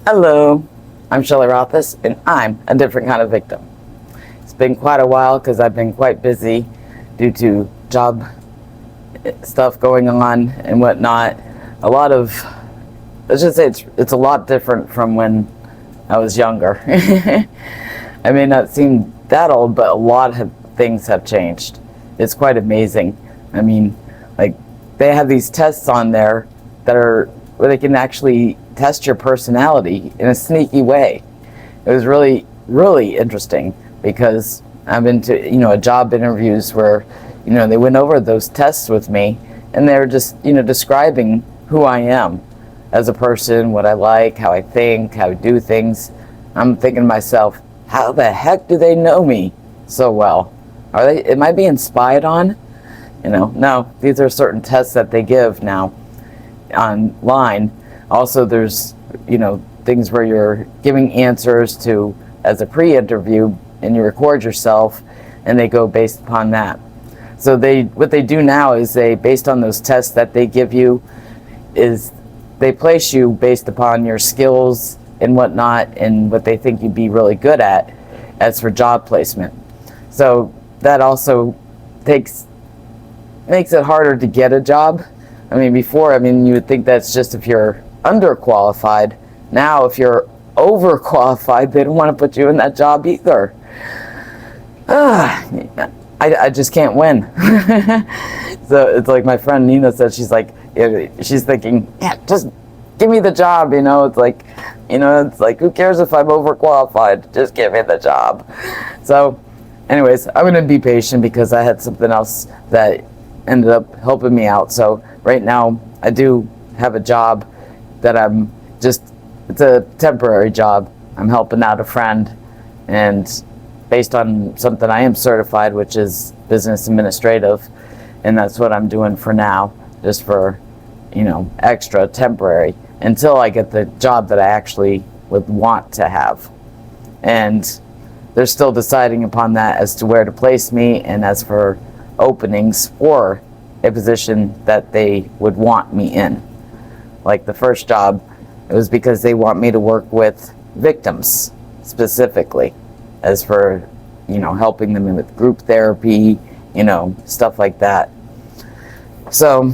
Hello, I'm Shelley Rothus, and I'm a different kind of victim. It's been quite a while because I've been quite busy due to job stuff going on and whatnot. Let's just say it's a lot different from when I was younger. I may not seem that old, but a lot of things have changed. It's quite amazing. I mean, like, they have these tests on there that are where they can actually test your personality in a sneaky way. It was really, really interesting because I've been to, job interviews where, they went over those tests with me and they're just, describing who I am as a person, what I like, how I think, how I do things. I'm thinking to myself, how the heck do they know me so well? Am I being spied on? No, these are certain tests that they give now online. Also, there's, things where you're giving answers to as a pre-interview and you record yourself and they go based upon that. So what they do now is based on those tests that they give you, is they place you based upon your skills and whatnot and what they think you'd be really good at as for job placement. So that also makes it harder to get a job. Before, you would think that's just if you're underqualified. Now, if you're overqualified, they don't want to put you in that job either. I just can't win. So it's like my friend Nina said, she's thinking, yeah, just give me the job, it's like, who cares if I'm overqualified? Just give me the job. So anyways, I'm going to be patient because I had something else that ended up helping me out. So right now I do have a job that it's a temporary job. I'm helping out a friend, and based on something I am certified, which is business administrative, and that's what I'm doing for now, just for, extra temporary until I get the job that I actually would want to have. And they're still deciding upon that as to where to place me and as for openings for a position that they would want me in. Like the first job, it was because they want me to work with victims specifically, as for, helping them with group therapy, stuff like that. So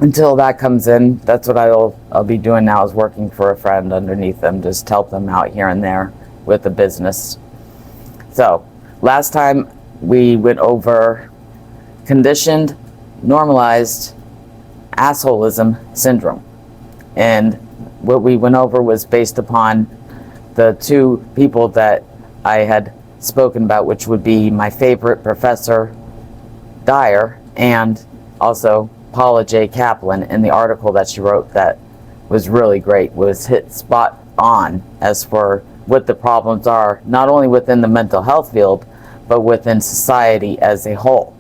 until that comes in, that's what I'll be doing now, is working for a friend underneath them, just help them out here and there with the business. So last time we went over conditioned, normalized assholism syndrome. And what we went over was based upon the two people that I had spoken about, which would be my favorite Professor Dyer and also Paula J. Kaplan, in the article that she wrote that was really great, was hit spot on as for what the problems are, not only within the mental health field, but within society as a whole.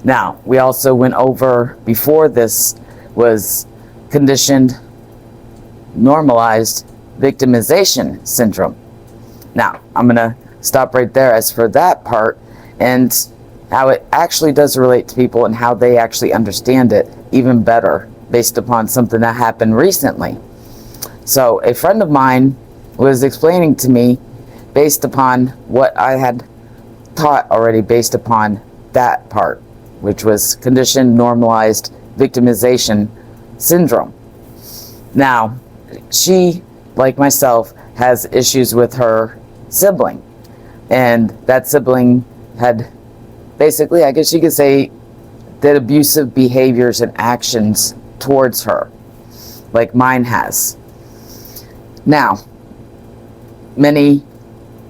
Now, we also went over, before this, was conditioned, normalized victimization syndrome. Now, I'm going to stop right there as for that part and how it actually does relate to people and how they actually understand it even better based upon something that happened recently. So, a friend of mine was explaining to me based upon what I had taught already based upon that part, which was conditioned, normalized victimization syndrome. Now, she, like myself, has issues with her sibling. And that sibling had basically, I guess you could say, did abusive behaviors and actions towards her, like mine has. Now, many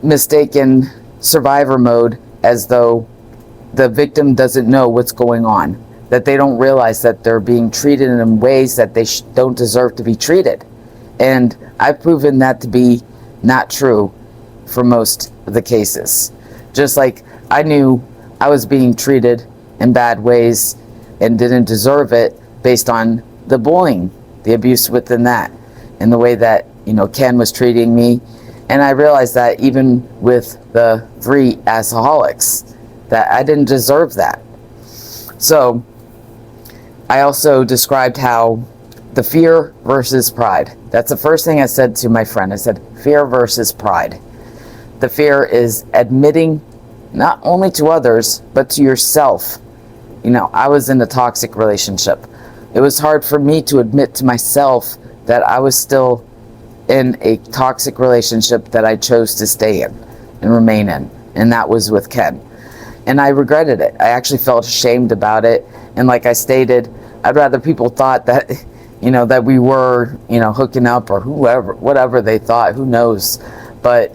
mistaken survivor mode as though the victim doesn't know what's going on, that they don't realize that they're being treated in ways that they don't deserve to be treated. And I've proven that to be not true for most of the cases. Just like I knew I was being treated in bad ways and didn't deserve it based on the bullying, the abuse within that, and the way that, Ken was treating me. And I realized that even with the 3 alcoholics, that I didn't deserve that. So I also described how the fear versus pride. That's the first thing I said to my friend. I said, fear versus pride. The fear is admitting not only to others, but to yourself. I was in a toxic relationship. It was hard for me to admit to myself that I was still in a toxic relationship that I chose to stay in and remain in. And that was with Ken. And I regretted it. I actually felt ashamed about it. And like I stated, I'd rather people thought that, that we were, hooking up or whatever they thought, who knows. But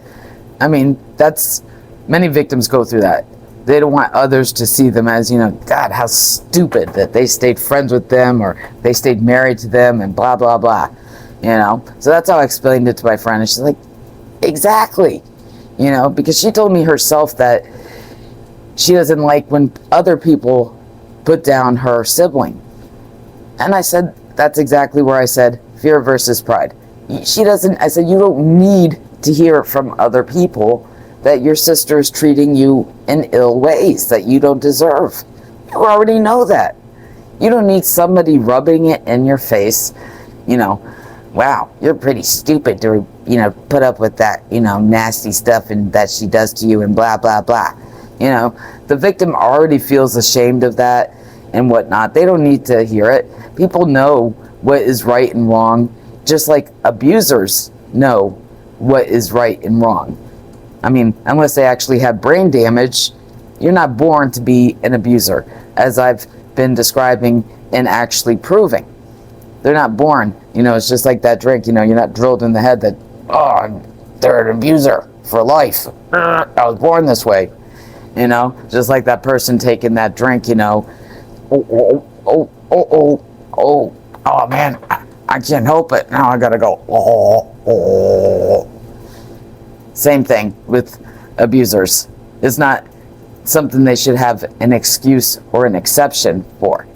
many victims go through that. They don't want others to see them as, God, how stupid that they stayed friends with them or they stayed married to them and blah, blah, blah. So that's how I explained it to my friend. And she's like, exactly. Because she told me herself that she doesn't like when other people put down her sibling. And I said, that's exactly where I said, fear versus pride. I said, you don't need to hear from other people that your sister is treating you in ill ways that you don't deserve. You already know that. You don't need somebody rubbing it in your face, wow, you're pretty stupid to, put up with that, nasty stuff and that she does to you and blah, blah, blah. The victim already feels ashamed of that and whatnot. They don't need to hear it. People know what is right and wrong, just like abusers know what is right and wrong. Unless they actually have brain damage, you're not born to be an abuser, as I've been describing and actually proving. They're not born. It's just like that drink. You're not drilled in the head that, they're an abuser for life. I was born this way. Just like that person taking that drink, oh man, I can't help it. Now I gotta go. Same thing with abusers. It's not something they should have an excuse or an exception for.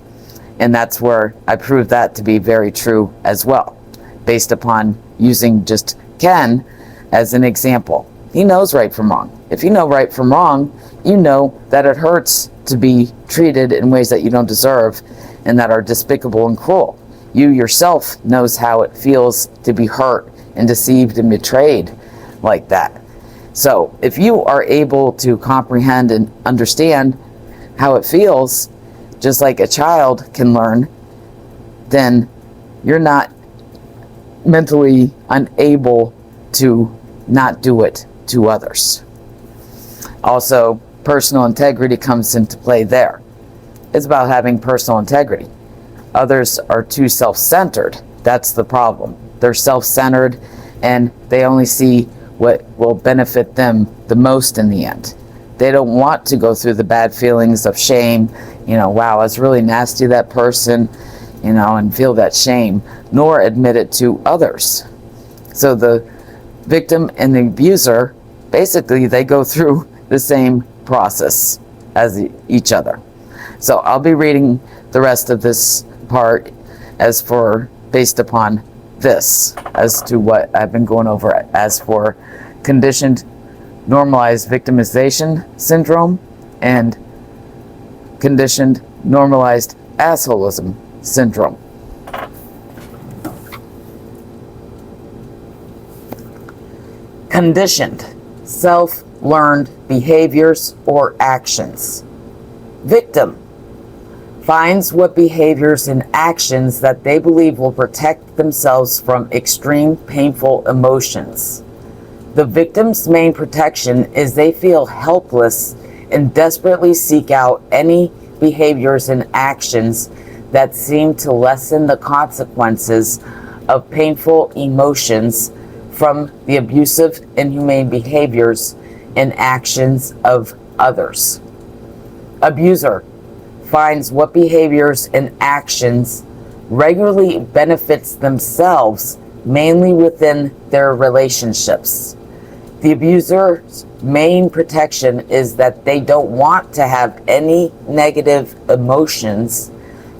And that's where I proved that to be very true as well, based upon using just Ken as an example. He knows right from wrong. If you know right from wrong, you know that it hurts to be treated in ways that you don't deserve and that are despicable and cruel. You yourself knows how it feels to be hurt and deceived and betrayed like that. So if you are able to comprehend and understand how it feels, just like a child can learn, then you're not mentally unable to not do it to others. Also, personal integrity comes into play there. It's about having personal integrity. Others are too self-centered. That's the problem. They're self-centered and they only see what will benefit them the most in the end. They don't want to go through the bad feelings of shame, wow, it's really nasty, that person, and feel that shame, nor admit it to others. So the victim and the abuser, basically, they go through the same process as each other. So I'll be reading the rest of this part based upon this, as to what I've been going over as for conditioned normalized victimization syndrome and conditioned normalized assholism syndrome. Conditioned, self-learned behaviors or actions. Victim finds what behaviors and actions that they believe will protect themselves from extreme painful emotions. The victim's main protection is they feel helpless and desperately seek out any behaviors and actions that seem to lessen the consequences of painful emotions from the abusive, inhumane behaviors and actions of others. Abuser finds what behaviors and actions regularly benefits themselves, mainly within their relationships. The abuser's main protection is that they don't want to have any negative emotions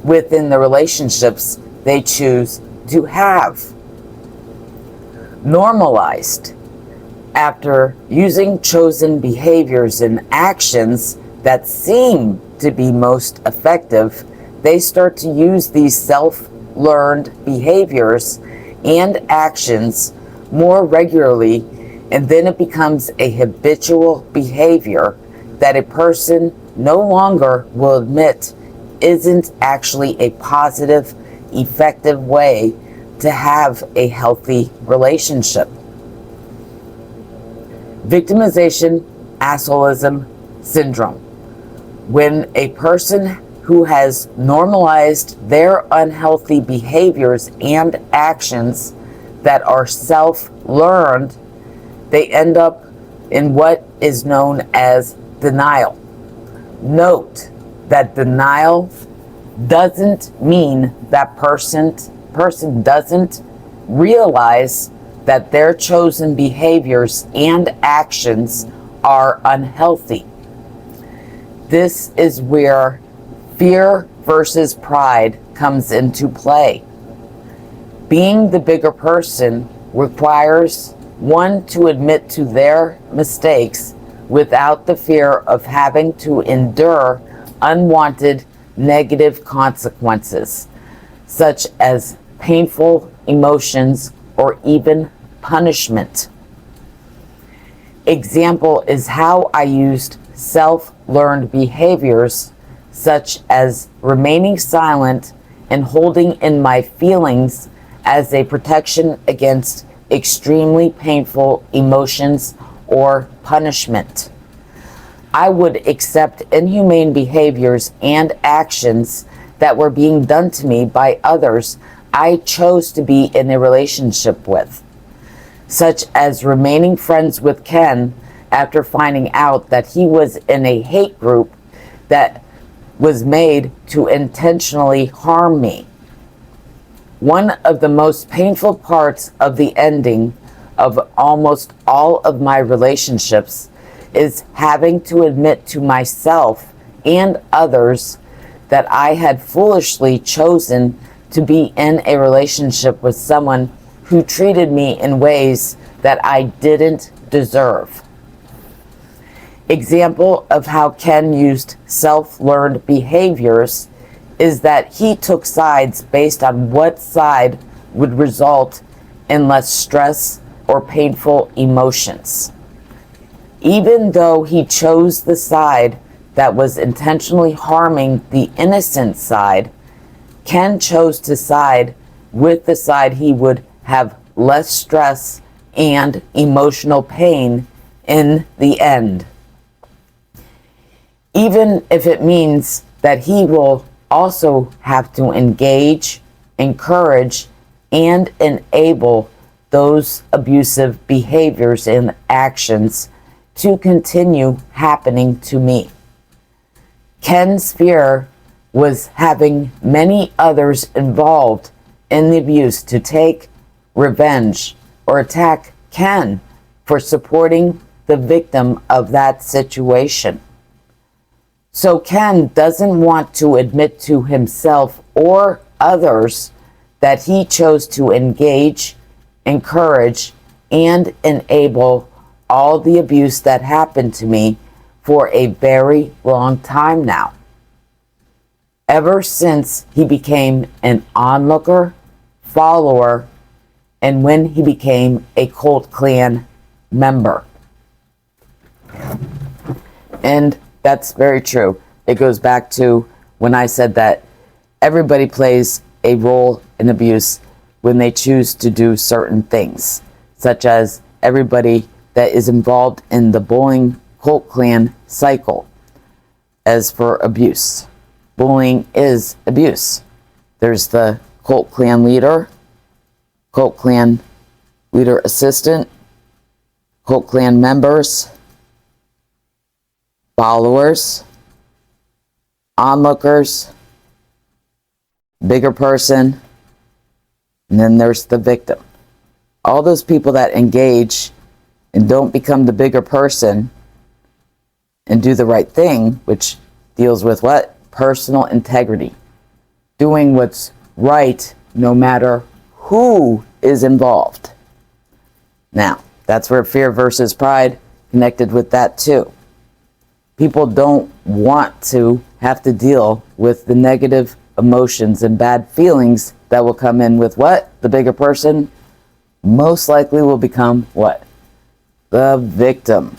within the relationships they choose to have. Normalized. After using chosen behaviors and actions that seem to be most effective, they start to use these self-learned behaviors and actions more regularly, and then it becomes a habitual behavior that a person no longer will admit isn't actually a positive, effective way to have a healthy relationship. Victimization, assholism syndrome. When a person who has normalized their unhealthy behaviors and actions that are self-learned, they end up in what is known as denial. Note that denial doesn't mean that person doesn't realize that their chosen behaviors and actions are unhealthy. This is where fear versus pride comes into play. Being the bigger person requires one to admit to their mistakes without the fear of having to endure unwanted negative consequences, such as painful emotions or even punishment. Example is how I used self-learned behaviors such as remaining silent and holding in my feelings as a protection against extremely painful emotions or punishment. I would accept inhumane behaviors and actions that were being done to me by others I chose to be in a relationship with, such as remaining friends with Ken after finding out that he was in a hate group that was made to intentionally harm me. One of the most painful parts of the ending of almost all of my relationships is having to admit to myself and others that I had foolishly chosen to be in a relationship with someone who treated me in ways that I didn't deserve. Example of how Ken used self-learned behaviors is that he took sides based on what side would result in less stress or painful emotions. Even though he chose the side that was intentionally harming the innocent side, Ken chose to side with the side he would have less stress and emotional pain in the end, even if it means that he will also have to engage, encourage, and enable those abusive behaviors and actions to continue happening to me. Ken's fear was having many others involved in the abuse to take revenge or attack Ken for supporting the victim of that situation. So Ken doesn't want to admit to himself or others that he chose to engage, encourage, and enable all the abuse that happened to me for a very long time now. Ever since he became an onlooker, follower, and when he became a cult clan member. And that's very true. It goes back to when I said that everybody plays a role in abuse when they choose to do certain things, such as everybody that is involved in the bullying cult clan cycle. As for abuse, bullying is abuse. There's the cult clan leader, cult clan leader assistant, cult clan members, followers, onlookers, bigger person, and then there's the victim. All those people that engage and don't become the bigger person and do the right thing, which deals with what? Personal integrity. Doing what's right no matter who is involved. Now, that's where fear versus pride connected with that too. People don't want to have to deal with the negative emotions and bad feelings that will come in with what? The bigger person most likely will become what? The victim.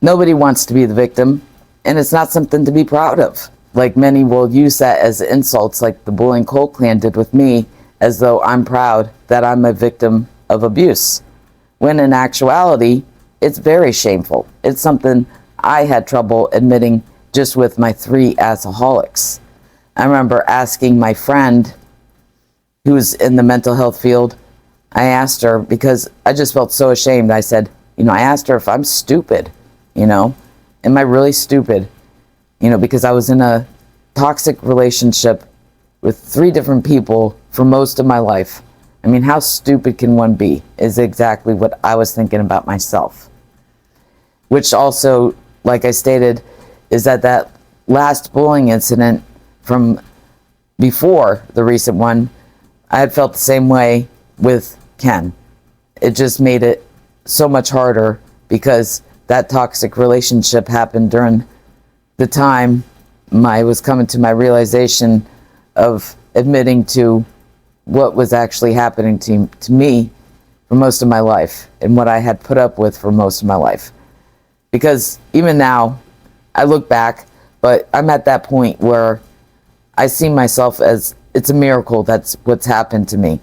Nobody wants to be the victim, and it's not something to be proud of. Like, many will use that as insults, like the bullying Cole clan did with me, as though I'm proud that I'm a victim of abuse. When in actuality, it's very shameful. It's something I had trouble admitting just with my 3 assaholics. I remember asking my friend who's in the mental health field, I asked her because I just felt so ashamed. I said, I asked her if I'm stupid, am I really stupid? Because I was in a toxic relationship with 3 different people for most of my life. I mean, how stupid can one be? Is exactly what I was thinking about myself. Which also, like I stated, is that last bullying incident from before the recent one, I had felt the same way with Ken. It just made it so much harder because that toxic relationship happened during the time I was coming to my realization of admitting to what was actually happening to me for most of my life and what I had put up with for most of my life. Because even now, I look back, but I'm at that point where I see myself as it's a miracle that's what's happened to me.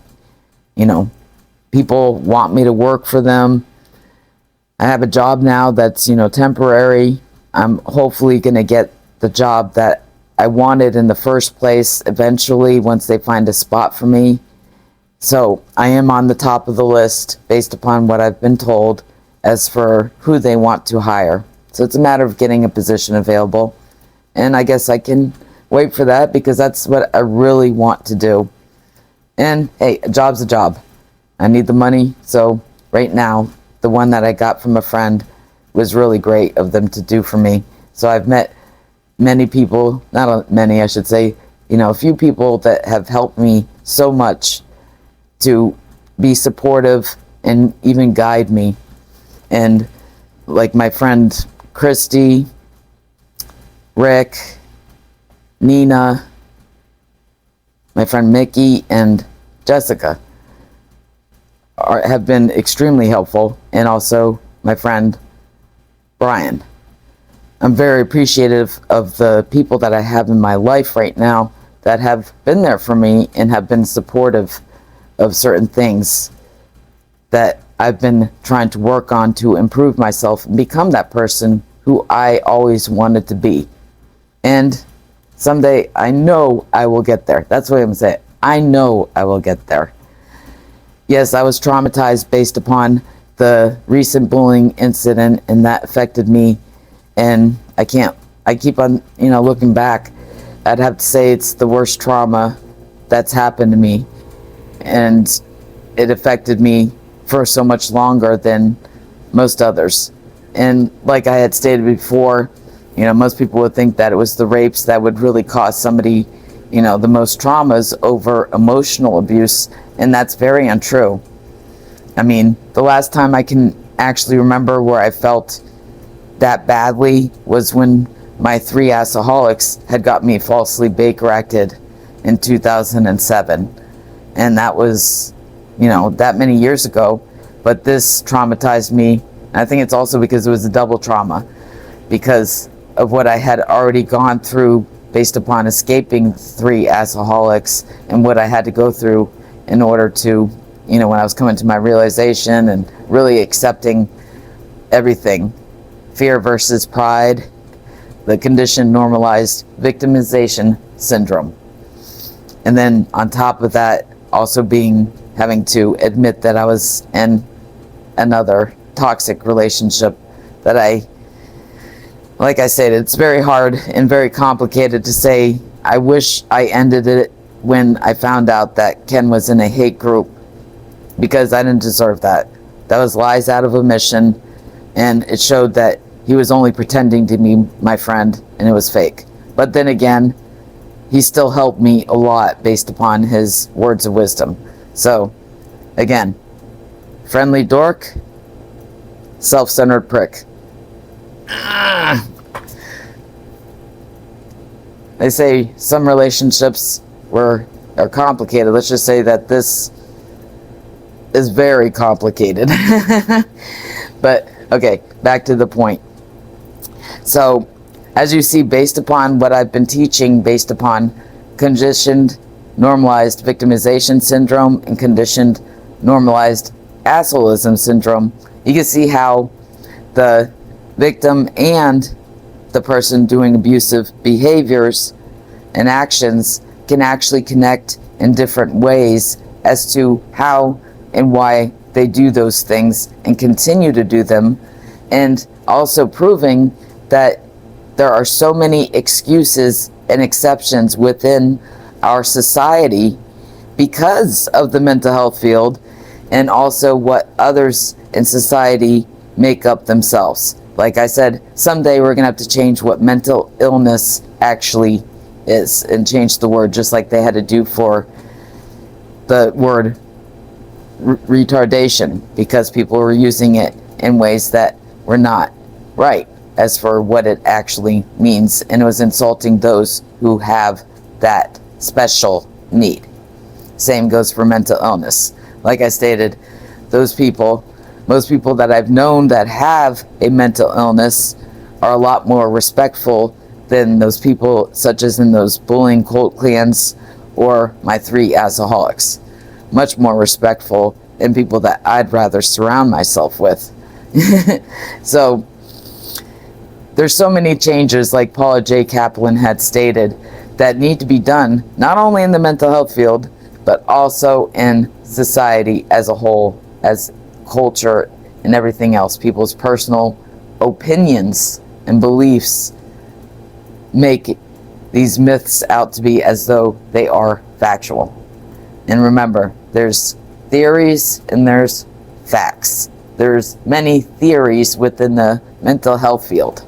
People want me to work for them. I have a job now that's, temporary. I'm hopefully going to get the job that I wanted in the first place eventually once they find a spot for me. So I am on the top of the list based upon what I've been told as for who they want to hire. So it's a matter of getting a position available. And I guess I can wait for that because that's what I really want to do. And hey, a job's a job. I need the money. So right now, the one that I got from a friend was really great of them to do for me. So I've met many people, not many, I should say, a few people that have helped me so much to be supportive and even guide me. And like my friend Christy, Rick, Nina, my friend Mickey, and Jessica have been extremely helpful, and also my friend Brian. I'm very appreciative of the people that I have in my life right now that have been there for me and have been supportive of certain things that I've been trying to work on to improve myself and become that person who I always wanted to be. And someday I know I will get there. That's what I'm saying. I know I will get there. Yes, I was traumatized based upon the recent bullying incident, and that affected me. And I keep on, looking back. I'd have to say it's the worst trauma that's happened to me. And it affected me for so much longer than most others. And like I had stated before, most people would think that it was the rapes that would really cause somebody, the most traumas over emotional abuse. And that's very untrue. I mean, the last time I can actually remember where I felt that badly was when my 3 assaholics had got me falsely Baker acted in 2007. And that was, that many years ago. But this traumatized me. And I think it's also because it was a double trauma, because of what I had already gone through based upon escaping 3 assaholics and what I had to go through in order to, when I was coming to my realization and really accepting everything. Fear versus pride, the condition normalized victimization syndrome. And then on top of that, also having to admit that I was in another toxic relationship that like I said, it's very hard and very complicated to say. I wish I ended it when I found out that Ken was in a hate group, because I didn't deserve that. That was lies out of omission, and it showed that he was only pretending to be my friend, and it was fake. But then again, he still helped me a lot based upon his words of wisdom. So, again, friendly dork, self-centered prick. they say some relationships are complicated. Let's just say that this is very complicated. But okay, back to the point. So as you see, based upon what I've been teaching, based upon conditioned normalized victimization syndrome and conditioned normalized assholism syndrome, you can see how the victim and the person doing abusive behaviors and actions can actually connect in different ways as to how and why they do those things and continue to do them, and also proving that there are so many excuses and exceptions within our society because of the mental health field, and also what others in society make up themselves. Like I said, someday we're gonna have to change what mental illness actually is and change the word, just like they had to do for the word retardation, because people were using it in ways that were not right as for what it actually means, and it was insulting those who have that special need. Same goes for mental illness. Like I stated, those people, most people that I've known that have a mental illness are a lot more respectful than those people such as in those bullying cult clans or my 3 alcoholics. Much more respectful than people that I'd rather surround myself with. So there's so many changes, like Paula J. Kaplan had stated, that need to be done, not only in the mental health field, but also in society as a whole, as culture and everything else. People's personal opinions and beliefs make these myths out to be as though they are factual. And remember, there's theories and there's facts. There's many theories within the mental health field,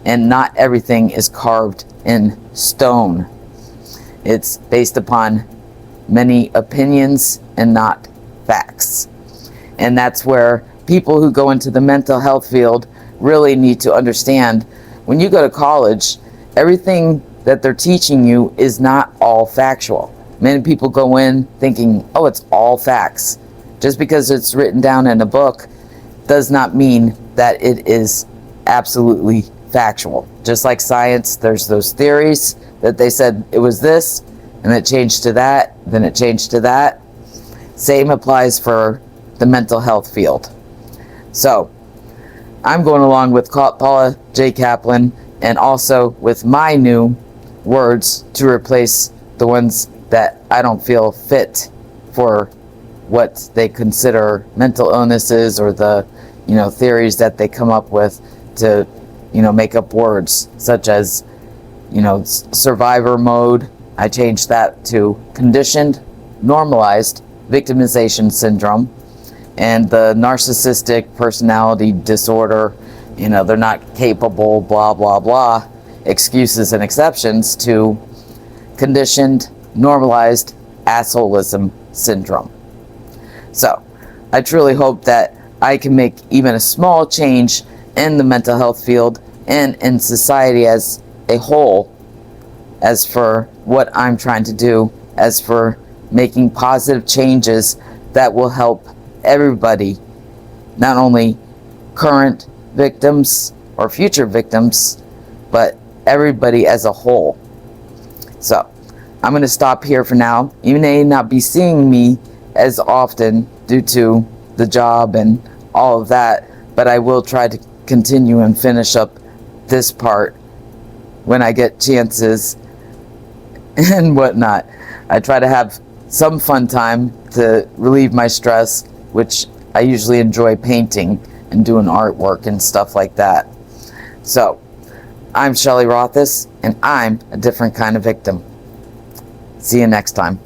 and not everything is carved in stone. It's based upon many opinions and not facts. And that's where people who go into the mental health field really need to understand, when you go to college, everything that they're teaching you is not all factual. Many people go in thinking, oh, it's all facts. Just because it's written down in a book does not mean that it is absolutely factual. Just like science, there's those theories that they said it was this, and it changed to that, then it changed to that. Same applies for the mental health field. So I'm going along with Paula J. Kaplan, and also with my new words to replace the ones that I don't feel fit for what they consider mental illnesses, or the theories that they come up with to make up words such as survivor mode. I changed that to conditioned normalized victimization syndrome, and the narcissistic personality disorder, they're not capable, blah blah blah, excuses and exceptions, to conditioned normalized assholism syndrome. So I truly hope that I can make even a small change in the mental health field and in society as a whole, as for what I'm trying to do, as for making positive changes that will help everybody, not only current victims or future victims, but everybody as a whole. So I'm going to stop here for now. You may not be seeing me as often due to the job and all of that, but I will try to continue and finish up this part when I get chances and whatnot. I try to have some fun time to relieve my stress, which I usually enjoy painting and doing artwork and stuff like that. So I'm Shelley Rothus, and I'm a different kind of victim. See you next time.